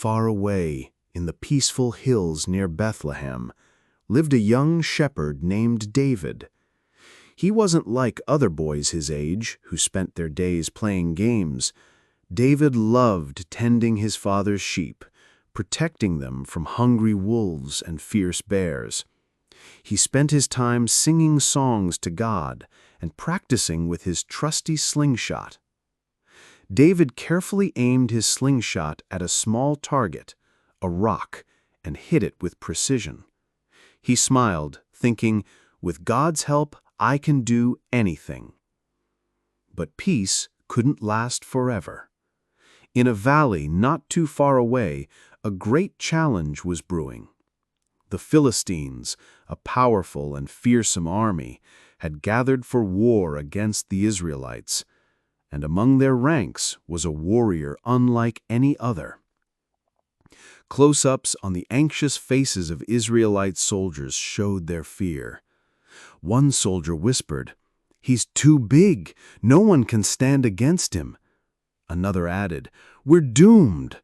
far away, in the peaceful hills near Bethlehem, lived a young shepherd named David. He wasn't like other boys his age, who spent their days playing games. David loved tending his father's sheep, protecting them from hungry wolves and fierce bears. He spent his time singing songs to God and practicing with his trusty slingshot. David carefully aimed his slingshot at a small target, a rock, and hit it with precision. He smiled, thinking, "With God's help, I can do anything." But peace couldn't last forever. In a valley not too far away, a great challenge was brewing. The Philistines, a powerful and fearsome army, had gathered for war against the Israelites, and among their ranks was a warrior unlike any other. Close-ups on the anxious faces of Israelite soldiers showed their fear. One soldier whispered, "He's too big. No one can stand against him." Another added, "We're doomed."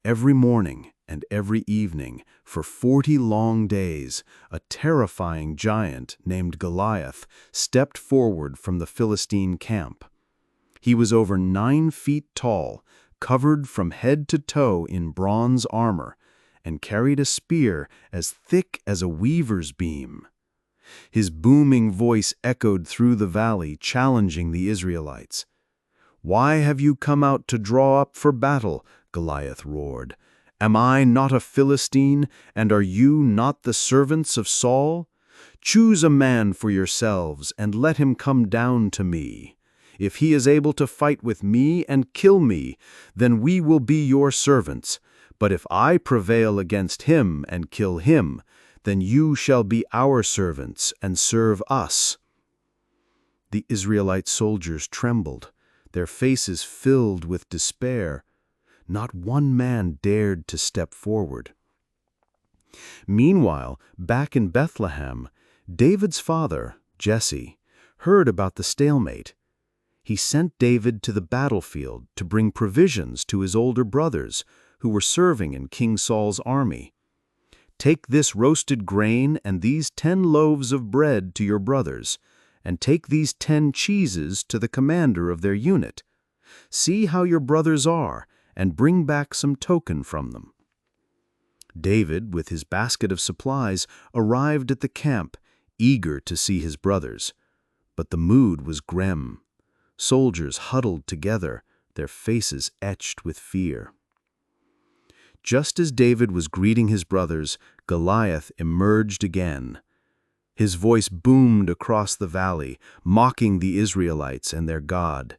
Every morning and every evening, for 40 long days, a terrifying giant named Goliath stepped forward from the Philistine camp. He was over 9 feet tall, covered from head to toe in bronze armor, and carried a spear as thick as a weaver's beam. His booming voice echoed through the valley, challenging the Israelites. "Why have you come out to draw up for battle?" Goliath roared. "Am I not a Philistine, and are you not the servants of Saul? Choose a man for yourselves, and let him come down to me. If he is able to fight with me and kill me, then we will be your servants. But if I prevail against him and kill him, then you shall be our servants and serve us." The Israelite soldiers trembled, their faces filled with despair. Not one man dared to step forward. Meanwhile, back in Bethlehem, David's father, Jesse, heard about the stalemate. He sent David to the battlefield to bring provisions to his older brothers, who were serving in King Saul's army. "Take this roasted grain and these 10 loaves of bread to your brothers, and take these 10 cheeses to the commander of their unit. See how your brothers are, and bring back some token from them." David, with his basket of supplies, arrived at the camp, eager to see his brothers. But the mood was grim. Soldiers huddled together, their faces etched with fear. Just as David was greeting his brothers, Goliath emerged again. His voice boomed across the valley, mocking the Israelites and their God.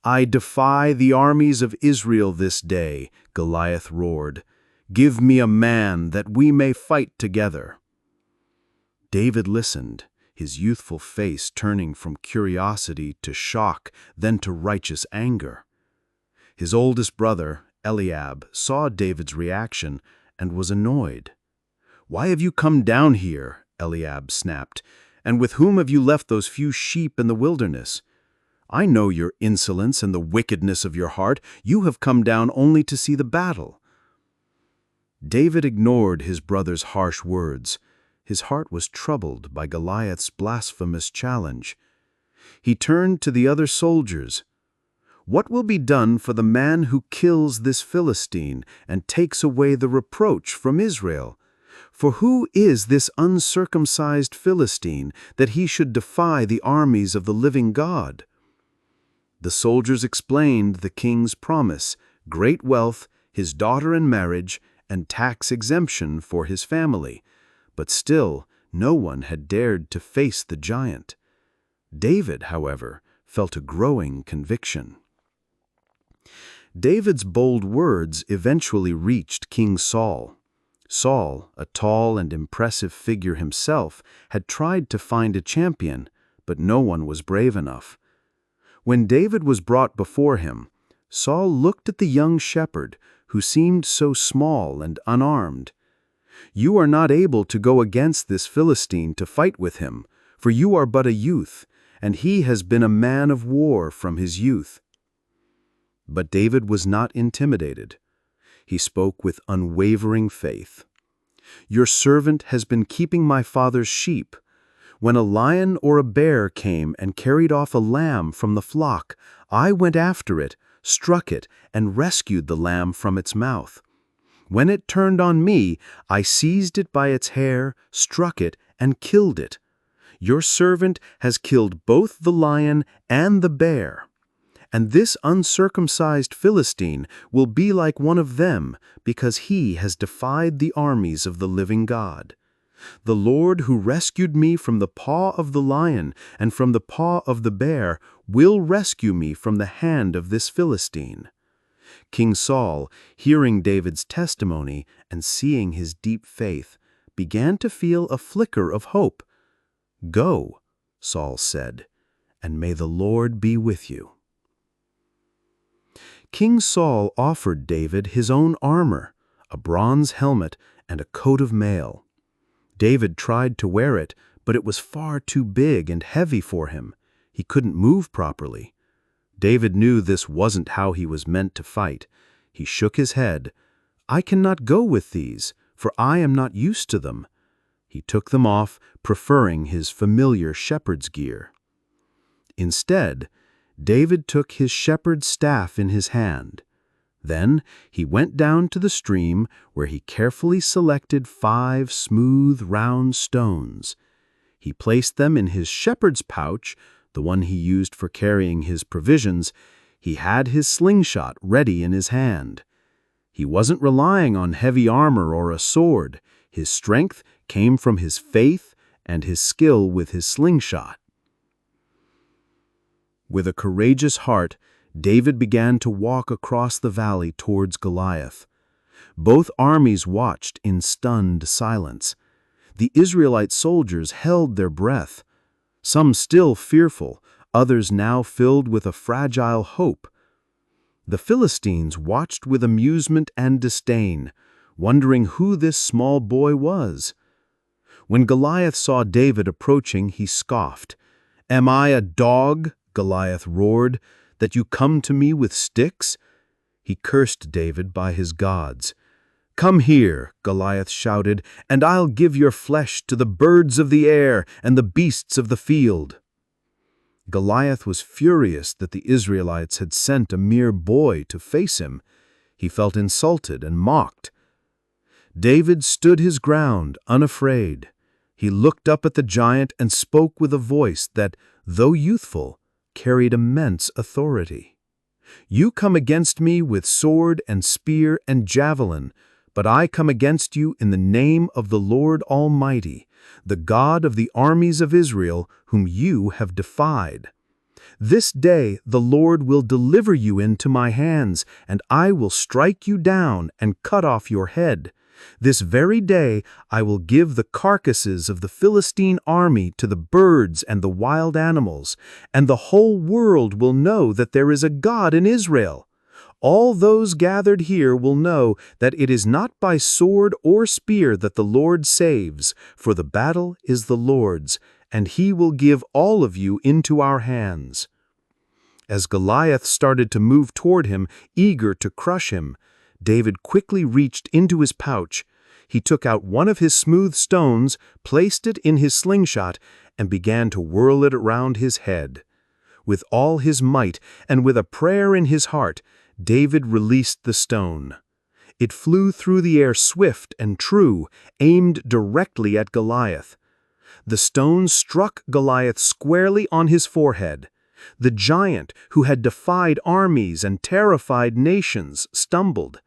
"I defy the armies of Israel this day," Goliath roared. "Give me a man that we may fight together." David listened, his youthful face turning from curiosity to shock, then to righteous anger. His oldest brother, Eliab, saw David's reaction and was annoyed. "Why have you come down here?" Eliab snapped. "And with whom have you left those few sheep in the wilderness? I know your insolence and the wickedness of your heart. You have come down only to see the battle." David ignored his brother's harsh words. His heart was troubled by Goliath's blasphemous challenge. He turned to the other soldiers. "What will be done for the man who kills this Philistine and takes away the reproach from Israel? For who is this uncircumcised Philistine that he should defy the armies of the living God?" The soldiers explained the king's promise, great wealth, his daughter in marriage, and tax exemption for his family. But still, no one had dared to face the giant. David, however, felt a growing conviction. David's bold words eventually reached King Saul. Saul, a tall and impressive figure himself, had tried to find a champion, but no one was brave enough. When David was brought before him, Saul looked at the young shepherd, who seemed so small and unarmed. "You are not able to go against this Philistine to fight with him, for you are but a youth, and he has been a man of war from his youth." But David was not intimidated. He spoke with unwavering faith. "Your servant has been keeping my father's sheep. When a lion or a bear came and carried off a lamb from the flock, I went after it, struck it, and rescued the lamb from its mouth. When it turned on me, I seized it by its hair, struck it, and killed it. Your servant has killed both the lion and the bear. And this uncircumcised Philistine will be like one of them, because he has defied the armies of the living God. The Lord who rescued me from the paw of the lion and from the paw of the bear will rescue me from the hand of this Philistine." King Saul, hearing David's testimony and seeing his deep faith, began to feel a flicker of hope. "Go," Saul said, "and may the Lord be with you." King Saul offered David his own armor, a bronze helmet, and a coat of mail. David tried to wear it, but it was far too big and heavy for him. He couldn't move properly. David knew this wasn't how he was meant to fight. He shook his head. "I cannot go with these, for I am not used to them." He took them off, preferring his familiar shepherd's gear. Instead, David took his shepherd's staff in his hand. Then he went down to the stream, where he carefully selected 5 smooth, round stones. He placed them in his shepherd's pouch, the one he used for carrying his provisions. He had his slingshot ready in his hand. He wasn't relying on heavy armor or a sword. His strength came from his faith and his skill with his slingshot. With a courageous heart, David began to walk across the valley towards Goliath. Both armies watched in stunned silence. The Israelite soldiers held their breath, some still fearful, others now filled with a fragile hope. The Philistines watched with amusement and disdain, wondering who this small boy was. When Goliath saw David approaching, he scoffed. "Am I a dog," Goliath roared, "that you come to me with sticks?" He cursed David by his gods. "Come here," Goliath shouted, "and I'll give your flesh to the birds of the air and the beasts of the field." Goliath was furious that the Israelites had sent a mere boy to face him. He felt insulted and mocked. David stood his ground, unafraid. He looked up at the giant and spoke with a voice that, though youthful, carried immense authority. "You come against me with sword and spear and javelin, but I come against you in the name of the Lord Almighty, the God of the armies of Israel, whom you have defied. This day the Lord will deliver you into my hands, and I will strike you down and cut off your head. This very day I will give the carcasses of the Philistine army to the birds and the wild animals, and the whole world will know that there is a God in Israel. All those gathered here will know that it is not by sword or spear that the Lord saves, for the battle is the Lord's, and he will give all of you into our hands." As Goliath started to move toward him, eager to crush him, David quickly reached into his pouch. He took out one of his smooth stones, placed it in his slingshot, and began to whirl it around his head. With all his might and with a prayer in his heart, David released the stone. It flew through the air swift and true, aimed directly at Goliath. The stone struck Goliath squarely on his forehead. The giant, who had defied armies and terrified nations, stumbled.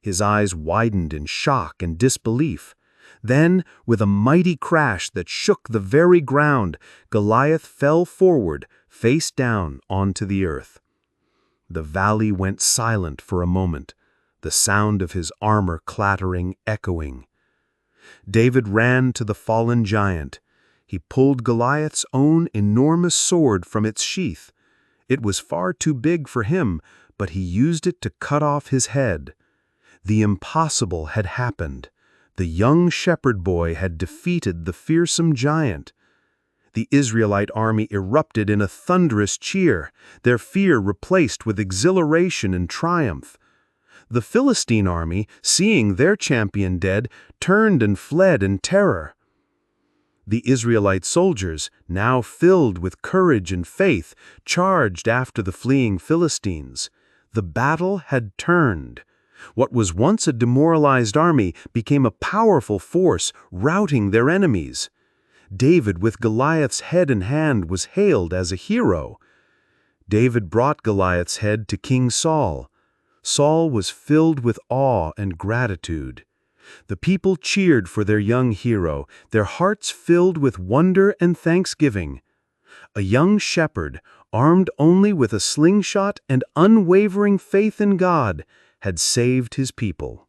His eyes widened in shock and disbelief. Then, with a mighty crash that shook the very ground, Goliath fell forward, face down, onto the earth. The valley went silent for a moment, the sound of his armor clattering, echoing. David ran to the fallen giant. He pulled Goliath's own enormous sword from its sheath. It was far too big for him, but he used it to cut off his head. The impossible had happened. The young shepherd boy had defeated the fearsome giant. The Israelite army erupted in a thunderous cheer, their fear replaced with exhilaration and triumph. The Philistine army, seeing their champion dead, turned and fled in terror. The Israelite soldiers, now filled with courage and faith, charged after the fleeing Philistines. The battle had turned. What was once a demoralized army became a powerful force, routing their enemies. David, with Goliath's head in hand, was hailed as a hero. David brought Goliath's head to King Saul. Saul was filled with awe and gratitude. The people cheered for their young hero, their hearts filled with wonder and thanksgiving. A young shepherd, armed only with a slingshot and unwavering faith in God, had saved his people.